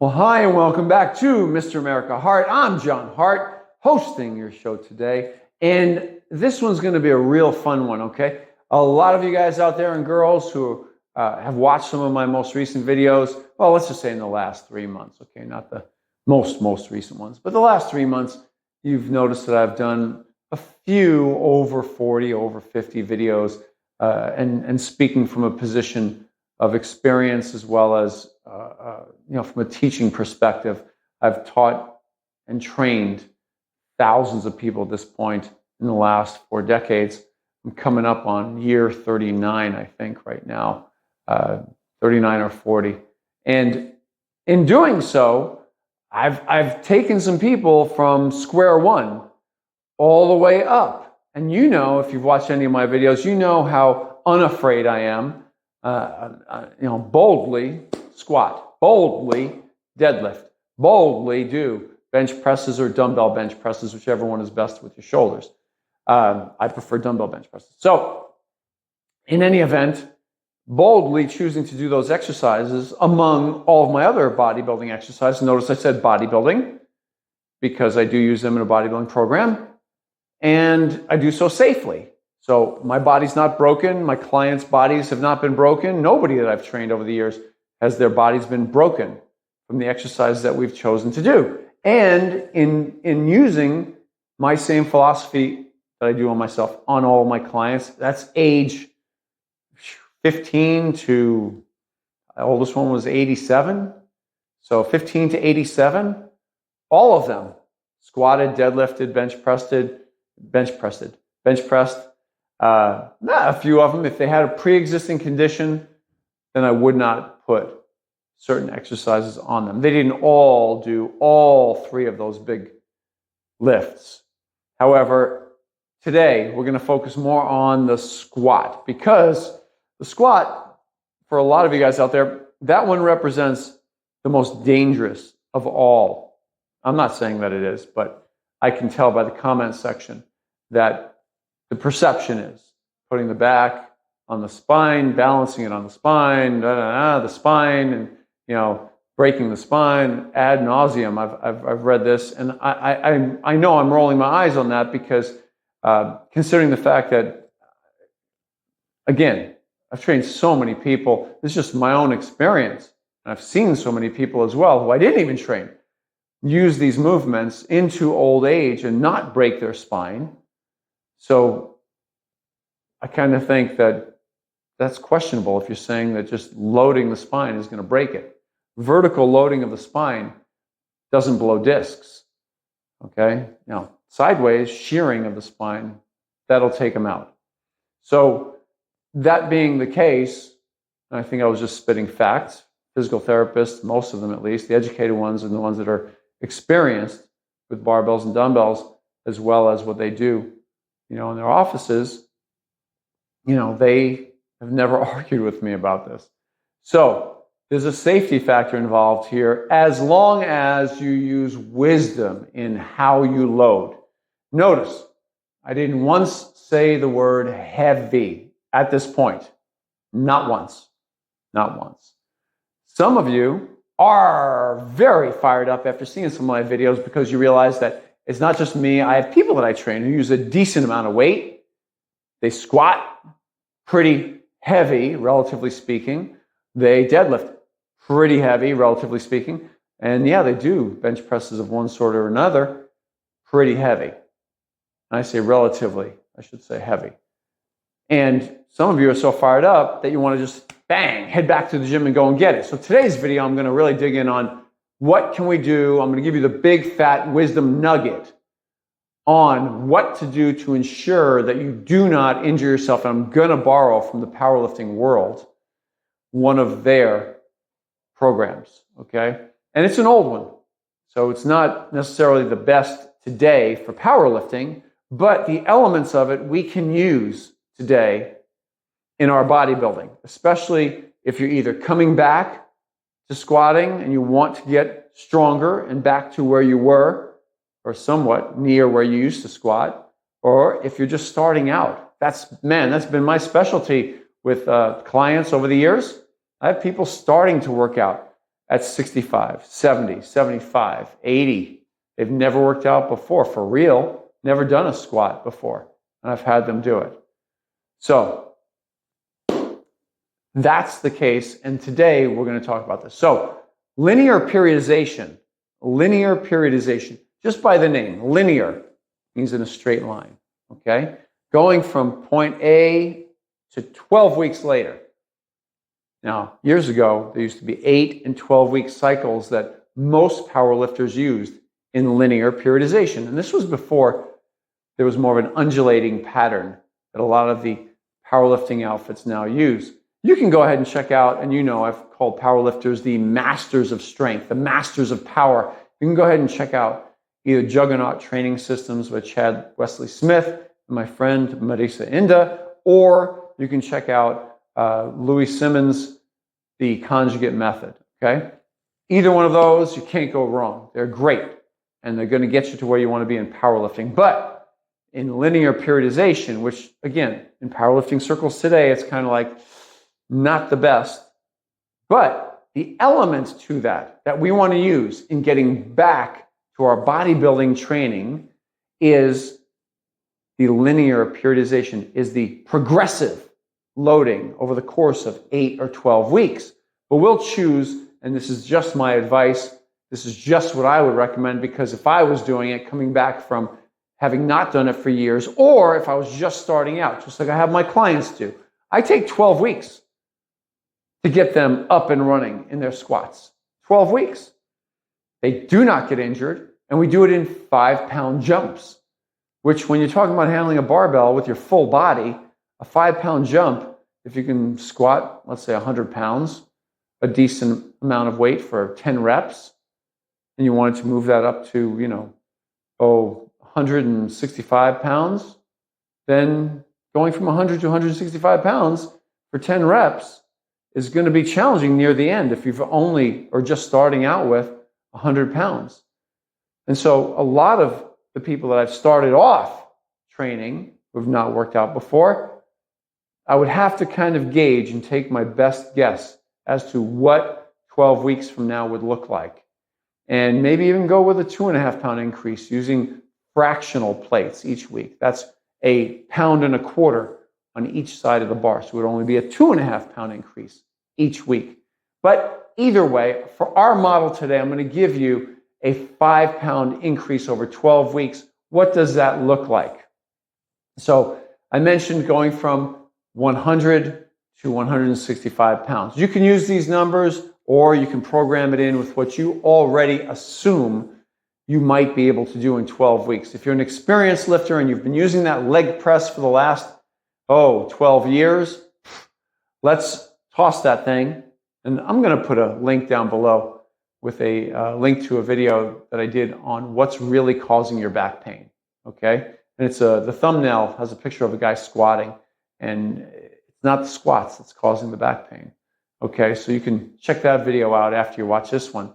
Well, hi, and welcome back to Mr. America Hart. I'm John Hart, hosting your show today. And this one's going to be a real fun one, okay? A lot of you guys out there and girls who have watched some of my most recent videos, well, let's just say in the last 3 months, okay? Not the most recent ones, but the last 3 months, you've noticed that I've done a few over 40, over 50 videos and speaking from a position of experience as well as from a teaching perspective. I've taught and trained thousands of people at this point in the last 4 decades. I'm coming up on year 39, I think, right now, 39 or 40. And in doing so, I've taken some people from square one all the way up. And if you've watched any of my videos, you know how unafraid I am. Boldly squat, boldly deadlift, boldly do bench presses or dumbbell bench presses, whichever one is best with your shoulders. I prefer dumbbell bench presses. So in any event, boldly choosing to do those exercises among all of my other bodybuilding exercises. Notice I said bodybuilding because I do use them in a bodybuilding program, and I do so safely. So my body's not broken. My clients' bodies have not been broken. Nobody that I've trained over the years has their bodies been broken from the exercises that we've chosen to do. And in using my same philosophy that I do on myself, on all of my clients, that's age 15 to, the oldest one was 87. So 15 to 87, all of them squatted, deadlifted, bench pressed. A few of them, if they had a pre-existing condition, then I would not put certain exercises on them. They didn't all do all 3 of those big lifts. However, today we're going to focus more on the squat, because the squat, for a lot of you guys out there, that one represents the most dangerous of all. I'm not saying that it is, but I can tell by the comment section that the perception is putting the back on the spine, balancing it on the spine, the spine, and breaking the spine ad nauseum. I've read this, and I know I'm rolling my eyes on that because considering the fact that, again, I've trained so many people. This is just my own experience, and I've seen so many people as well who I didn't even train use these movements into old age and not break their spine. So I kind of think that that's questionable if you're saying that just loading the spine is going to break it. Vertical loading of the spine doesn't blow discs. Okay? Now, sideways shearing of the spine, that'll take them out. So that being the case, I think I was just spitting facts. Physical therapists, most of them at least, the educated ones and the ones that are experienced with barbells and dumbbells, as well as what they do in their offices, they have never argued with me about this. So there's a safety factor involved here, as long as you use wisdom in how you load. Notice, I didn't once say the word heavy at this point. Not once. Not once. Some of you are very fired up after seeing some of my videos because you realize that it's not just me. I have people that I train who use a decent amount of weight. They squat pretty heavy, relatively speaking. They deadlift pretty heavy, relatively speaking. And yeah, they do bench presses of one sort or another, pretty heavy. And I say relatively, I should say heavy. And some of you are so fired up that you want to just bang, head back to the gym and go and get it. So today's video, I'm going to really dig in on what can we do. I'm going to give you the big fat wisdom nugget on what to do to ensure that you do not injure yourself. And I'm going to borrow from the powerlifting world one of their programs, okay? And it's an old one, so it's not necessarily the best today for powerlifting, but the elements of it we can use today in our bodybuilding, especially if you're either coming back to squatting and you want to get stronger and back to where you were, or somewhat near where you used to squat, or if you're just starting out. That's been my specialty with clients over the years. I have people starting to work out, at 65, 70, 75, 80. They've never worked out before, for real, never done a squat before, and I've had them do it. So that's the case, and today we're going to talk about this. So linear periodization, just by the name, linear means in a straight line, okay? Going from point A to 12 weeks later. Now, years ago, there used to be 8 and 12-week cycles that most powerlifters used in linear periodization. And this was before there was more of an undulating pattern that a lot of the powerlifting outfits now use. You can go ahead and check out, and you know I've called powerlifters the masters of strength, the masters of power. You can go ahead and check out either Juggernaut Training Systems with Chad Wesley Smith and my friend Marisa Inda, or you can check out Louis Simmons' The Conjugate Method, okay? Either one of those, you can't go wrong. They're great, and they're going to get you to where you want to be in powerlifting. But in linear periodization, which, again, in powerlifting circles today, it's kind of like not the best. But the elements to that we want to use in getting back to our bodybuilding training is the linear periodization, is the progressive loading over the course of 8 or 12 weeks. But we'll choose, and this is just my advice, this is just what I would recommend, because if I was doing it, coming back from having not done it for years, or if I was just starting out, just like I have my clients do, I take 12 weeks to get them up and running in their squats. 12 weeks. They do not get injured, and we do it in 5-pound jumps, which when you're talking about handling a barbell with your full body, a 5-pound jump, if you can squat, let's say 100 pounds, a decent amount of weight for 10 reps, and you wanted to move that up to, 165 pounds, then going from 100 to 165 pounds for 10 reps is going to be challenging near the end if you've only or just starting out with 100 pounds. And so a lot of the people that I've started off training who have not worked out before, I would have to kind of gauge and take my best guess as to what 12 weeks from now would look like. And maybe even go with a 2.5-pound increase using fractional plates each week. That's 1.25 pounds on each side of the bar. So it would only be a 2.5-pound increase each week. But either way, for our model today, I'm going to give you a 5-pound increase over 12 weeks. What does that look like? So I mentioned going from 100 to 165 pounds. You can use these numbers, or you can program it in with what you already assume you might be able to do in 12 weeks. If you're an experienced lifter and you've been using that leg press for the last, 12 years, let's toss that thing. And I'm going to put a link down below with a link to a video that I did on what's really causing your back pain, okay? And it's the thumbnail has a picture of a guy squatting, and it's not the squats that's causing the back pain, okay? So you can check that video out after you watch this one.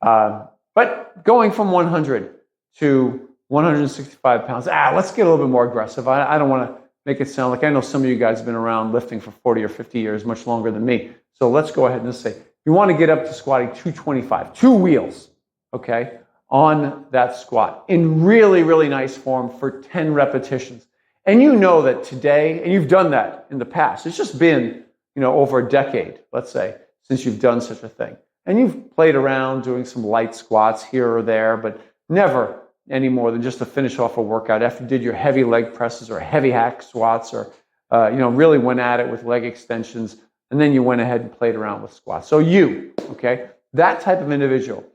But going from 100 to 165 pounds, let's get a little bit more aggressive. I don't want to make it sound like, I know some of you guys have been around lifting for 40 or 50 years, much longer than me. So let's go ahead and just say, you want to get up to squatting 225, 2 wheels, okay, on that squat in really, really nice form for 10 repetitions. And you know that today, and you've done that in the past, it's just been, over a decade, let's say, since you've done such a thing. And you've played around doing some light squats here or there, but never any more than just to finish off a workout after you did your heavy leg presses or heavy hack squats, or really went at it with leg extensions, and then you went ahead and played around with squats. So okay, that type of individual.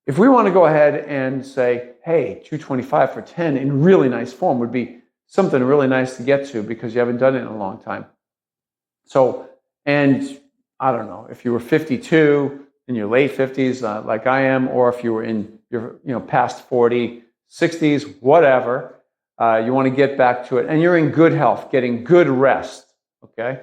If we want to go ahead and say, hey, 225 for 10 in really nice form would be something really nice to get to because you haven't done it in a long time. So, and I don't know, if you were 52, in your late 50s, like I am, or if you were in your past 40, 60s, whatever, you want to get back to it, and you're in good health, getting good rest, okay?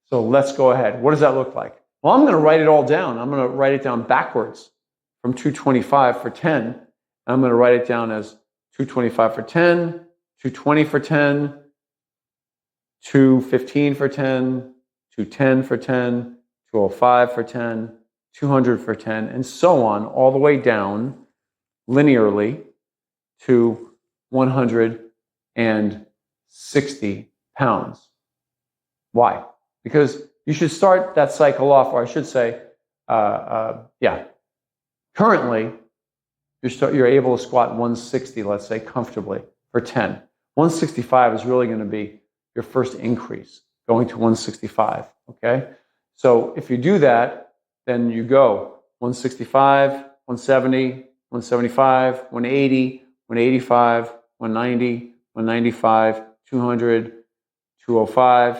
So let's go ahead. What does that look like? Well, I'm going to write it all down. I'm going to write it down backwards from 225 for 10. I'm going to write it down as 225 for 10, 220 for 10, 215 for 10, 210 for 10, 205 for 10, 200 for 10, and so on, all the way down linearly to 160 pounds. Why? Because you should start that cycle off, or I should say, currently, you're able to squat 160, let's say, comfortably for 10. 165 is really going to be your first increase, going to 165, okay? So if you do that, then you go 165, 170, 175, 180, 185, 190, 195, 200, 205,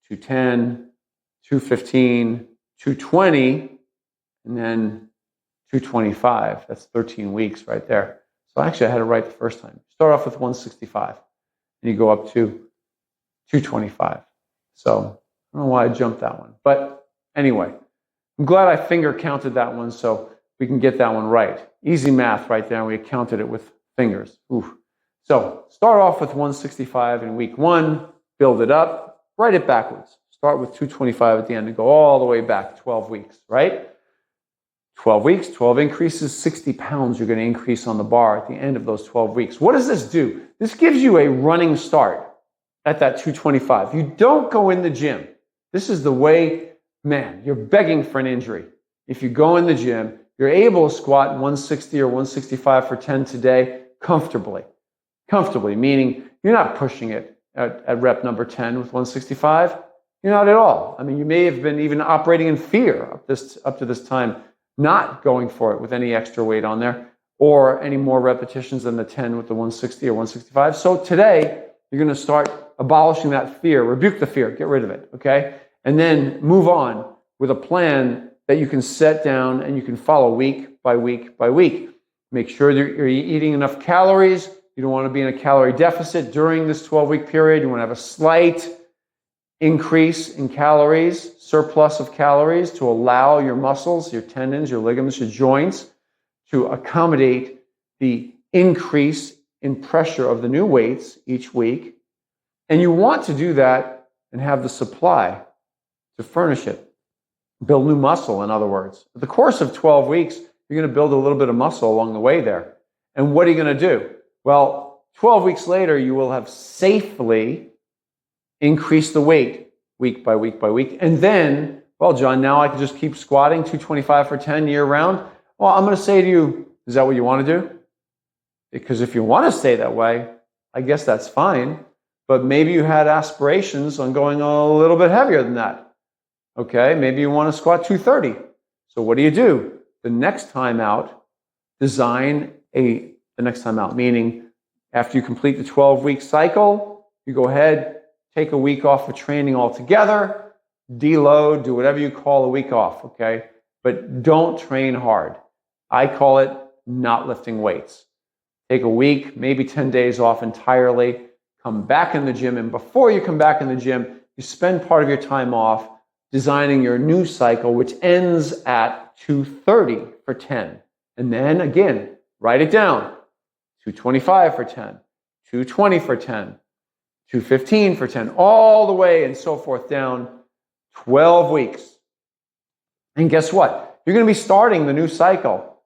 210, 215, 220, and then 225. That's 13 weeks right there. So actually I had it right the first time. Start off with 165 and you go up to 225. So I don't know why I jumped that one. But anyway, I'm glad I finger counted that one so we can get that one right. Easy math right there, and we counted it with fingers. Ooh. So start off with 165 in week 1, build it up, write it backwards. Start with 225 at the end and go all the way back 12 weeks, right? 12 weeks, 12 increases, 60 pounds you're going to increase on the bar at the end of those 12 weeks. What does this do? This gives you a running start at that 225. You don't go in the gym. This is the way, man, you're begging for an injury. If you go in the gym, you're able to squat 160 or 165 for 10 today comfortably. Comfortably, meaning you're not pushing it at rep number 10 with 165. You're not at all. I mean, you may have been even operating in fear up to this time, not going for it with any extra weight on there or any more repetitions than the 10 with the 160 or 165. So today, you're going to start abolishing that fear, rebuke the fear, get rid of it, okay? And then move on with a plan that you can set down and you can follow week by week by week. Make sure that you're eating enough calories. You don't want to be in a calorie deficit during this 12-week period. You want to have a slight increase in calories, surplus of calories, to allow your muscles, your tendons, your ligaments, your joints to accommodate the increase in pressure of the new weights each week. And you want to do that and have the supply to furnish it. Build new muscle, in other words. Over the course of 12 weeks, you're going to build a little bit of muscle along the way there. And what are you going to do? Well, 12 weeks later, you will have safely increased the weight week by week by week. And then, well, John, now I can just keep squatting 225 for 10 year round. Well, I'm going to say to you, is that what you want to do? Because if you want to stay that way, I guess that's fine. But maybe you had aspirations on going a little bit heavier than that. Okay, maybe you want to squat 230. So what do? The next time out, the next time out, meaning after you complete the 12-week cycle, you go ahead, take a week off of training altogether, deload, do whatever you call a week off, okay? But don't train hard. I call it not lifting weights. Take a week, maybe 10 days off entirely, come back in the gym, and before you come back in the gym, you spend part of your time off designing your new cycle, which ends at 230 for 10. And then again, write it down. 225 for 10, 220 for 10, 215 for 10, all the way and so forth down 12 weeks. And guess what? You're going to be starting the new cycle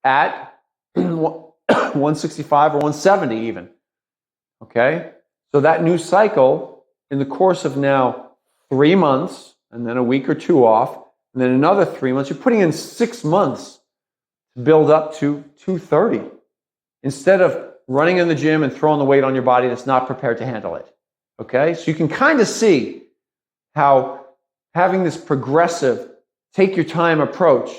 at 165 or 170 even. Okay? So that new cycle, in the course of now 3 months, and then a week or two off, and then another 3 months, you're putting in 6 months to build up to 230. Instead of running in the gym and throwing the weight on your body that's not prepared to handle it. Okay? So you can kind of see how having this progressive, take your time approach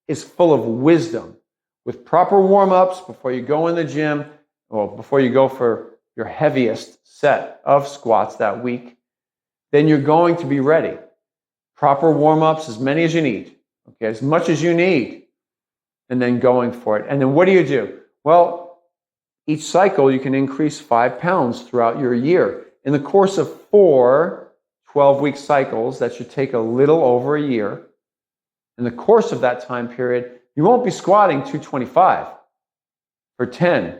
is full of wisdom. With proper warm-ups before you go in the gym, or before you go for your heaviest set of squats that week, then you're going to be ready. Proper warm-ups, as many as you need. Okay, as much as you need. And then going for it. And then what do? Well, each cycle you can increase 5 pounds throughout your year. In the course of 4 12-week cycles, that should take a little over a year. In the course of that time period, you won't be squatting 225 for 10.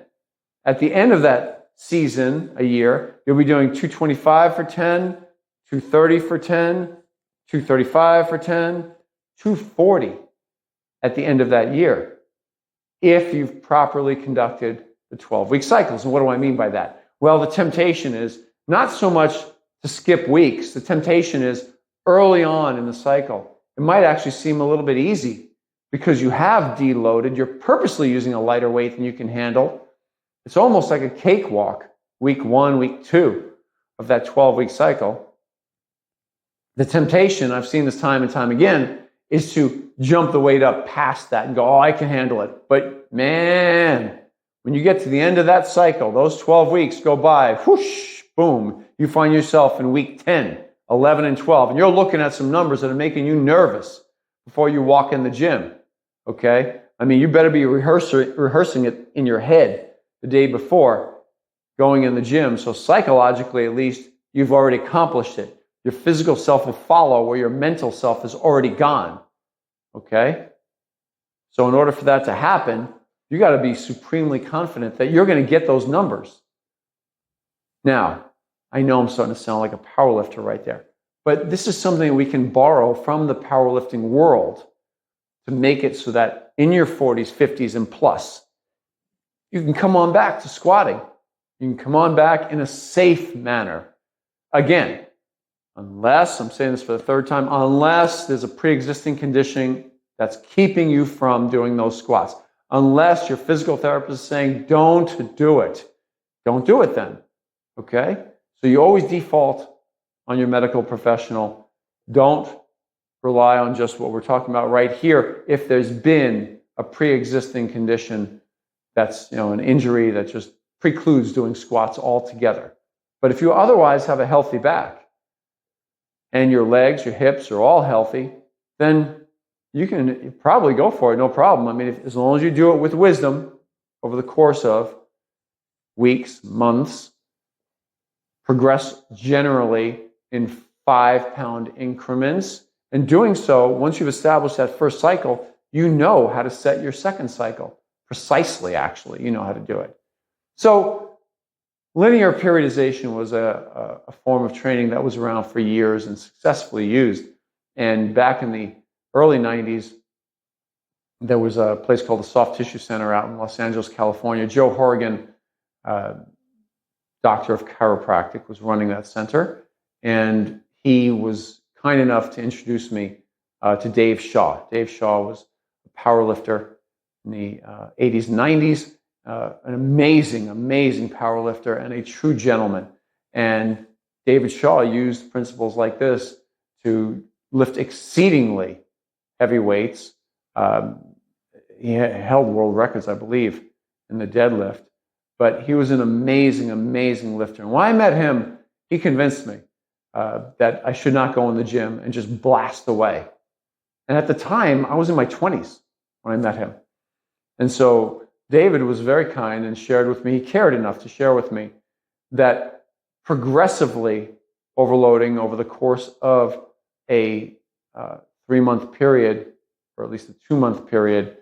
At the end of that season, a year, you'll be doing 225 for 10, 230 for 10, 235 for 10, 240 at the end of that year if you've properly conducted the 12-week cycles. And what do I mean by that? Well, the temptation is not so much to skip weeks. The temptation is early on in the cycle. It might actually seem a little bit easy because you have deloaded. You're purposely using a lighter weight than you can handle. It's almost like a cakewalk, week 1, week 2 of that 12-week cycle. The temptation, I've seen this time and time again, is to jump the weight up past that and go, oh, I can handle it. But man, when you get to the end of that cycle, those 12 weeks go by, whoosh, boom, you find yourself in week 10, 11, and 12, and you're looking at some numbers that are making you nervous before you walk in the gym, okay? I mean, you better be rehearsing it in your head the day before going in the gym, so psychologically, at least, you've already accomplished it. Your physical self will follow where your mental self is already gone, okay? So in order for that to happen, you got to be supremely confident that you're going to get those numbers. Now, I know I'm starting to sound like a powerlifter right there, but this is something we can borrow from the powerlifting world to make it so that in your 40s, 50s, and plus, you can come on back to squatting. You can come on back in a safe manner. Again, unless, I'm saying this for the third time, unless there's a pre-existing condition that's keeping you from doing those squats. Unless your physical therapist is saying, don't do it. Don't do it then, okay? So you always default on your medical professional. Don't rely on just what we're talking about right here if there's been a pre-existing condition that's, an injury that just precludes doing squats altogether. But if you otherwise have a healthy back and your legs, your hips are all healthy, then you can probably go for it, no problem. I mean, as long as you do it with wisdom over the course of weeks, months, progress generally in 5-pound increments. And doing so, once you've established that first cycle, you know how to set your second cycle. Precisely, actually, you know how to do it. So linear periodization was a form of training that was around for years and successfully used. And back in the early 90s, there was a place called the Soft Tissue Center out in Los Angeles, California. Joe Horrigan, doctor of chiropractic, was running that center. And he was kind enough to introduce me to Dave Shaw. Dave Shaw was a powerlifter in the 80s and 90s, an amazing, amazing powerlifter and a true gentleman. And David Shaw used principles like this to lift exceedingly heavy weights. He held world records, I believe, in the deadlift. But he was an amazing, amazing lifter. And when I met him, he convinced me that I should not go in the gym and just blast away. And at the time, I was in my 20s when I met him. And so David was very kind and shared with me, he cared enough to share with me that progressively overloading over the course of a 3-month period, or at least a 2-month period,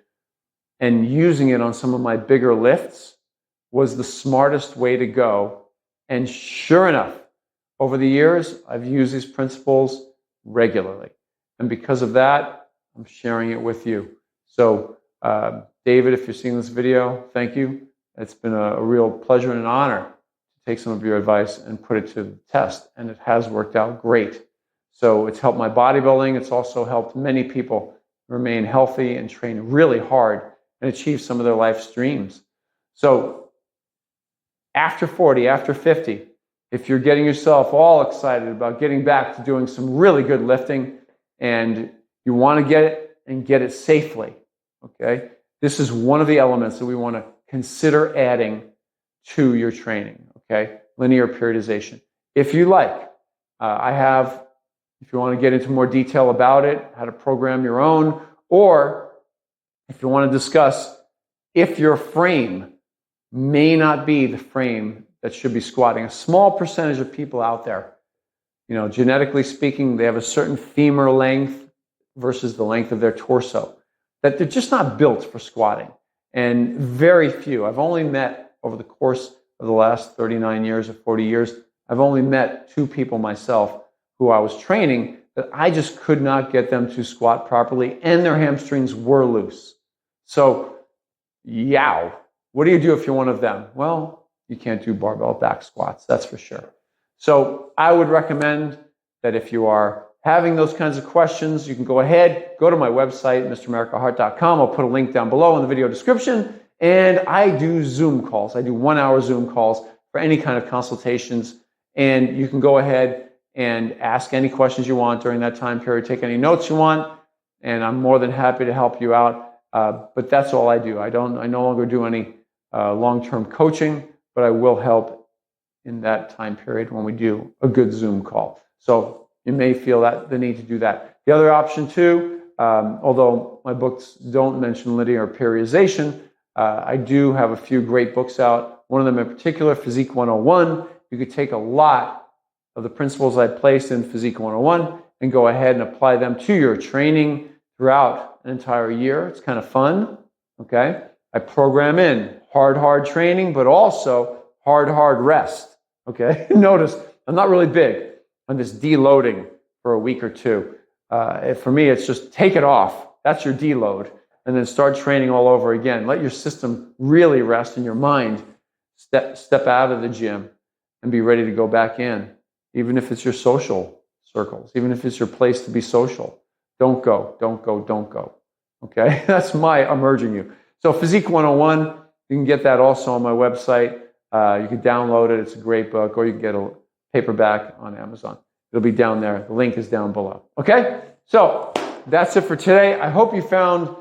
and using it on some of my bigger lifts was the smartest way to go. And sure enough, over the years, I've used these principles regularly. And because of that, I'm sharing it with you. So, David, if you're seeing this video, thank you. It's been a real pleasure and an honor to take some of your advice and put it to the test. And it has worked out great. So it's helped my bodybuilding. It's also helped many people remain healthy and train really hard and achieve some of their life's dreams. So after 40, after 50, if you're getting yourself all excited about getting back to doing some really good lifting and you want to get it and get it safely, okay, this is one of the elements that we want to consider adding to your training, okay, linear periodization. If you like, I have, if you want to get into more detail about it, how to program your own, or if you want to discuss if your frame may not be the frame that should be squatting. A small percentage of people out there, genetically speaking, they have a certain femur length versus the length of their torso, that they're just not built for squatting. And very few, I've only met over the course of the last 39 years or 40 years, I've only met 2 people myself who I was training that I just could not get them to squat properly, and their hamstrings were loose. So, yow. What do you do if you're one of them? Well, you can't do barbell back squats, that's for sure. So I would recommend that if you are having those kinds of questions, you can go ahead, go to my website, mramericaheart.com. I'll put a link down below in the video description. And I do Zoom calls. I do 1 hour Zoom calls for any kind of consultations. And you can go ahead and ask any questions you want during that time period, take any notes you want, and I'm more than happy to help you out. But that's all I do. I no longer do any long-term coaching, but I will help in that time period when we do a good Zoom call. So you may feel the need to do that. The other option too, although my books don't mention linear periodization, I do have a few great books out. One of them in particular, Physique 101. You could take a lot of the principles I placed in Physique 101 and go ahead and apply them to your training throughout an entire year. It's kind of fun, okay? I program in hard training, but also hard rest, okay? Notice, I'm not really big on this deloading for a week or two. For me, it's just take it off. That's your deload. And then start training all over again. Let your system really rest and your mind step out of the gym and be ready to go back in. Even if it's your social circles, even if it's your place to be social. Don't go. Okay? I'm urging you. So Physique 101, you can get that also on my website. You can download it. It's a great book, or you can get a paperback on Amazon. It'll be down there. The link is down below. Okay? So that's it for today. I hope you found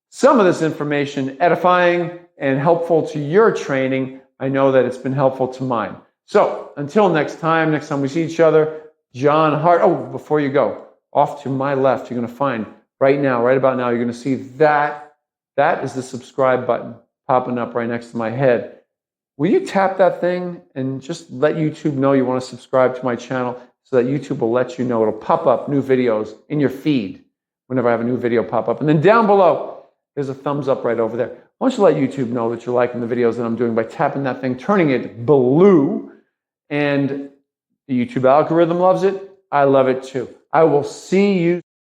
some of this information edifying and helpful to your training. I know that it's been helpful to mine. So until next time we see each other, John Hart. Oh, before you go, off to my left, you're going to find right about now, you're going to see that is the subscribe button popping up right next to my head. Will you tap that thing and just let YouTube know you want to subscribe to my channel so that YouTube will let you know. It'll pop up new videos in your feed whenever I have a new video pop up. And then down below, there's a thumbs up right over there. Why don't you let YouTube know that you're liking the videos that I'm doing by tapping that thing, turning it blue, and the YouTube algorithm loves it. I love it too. I will see you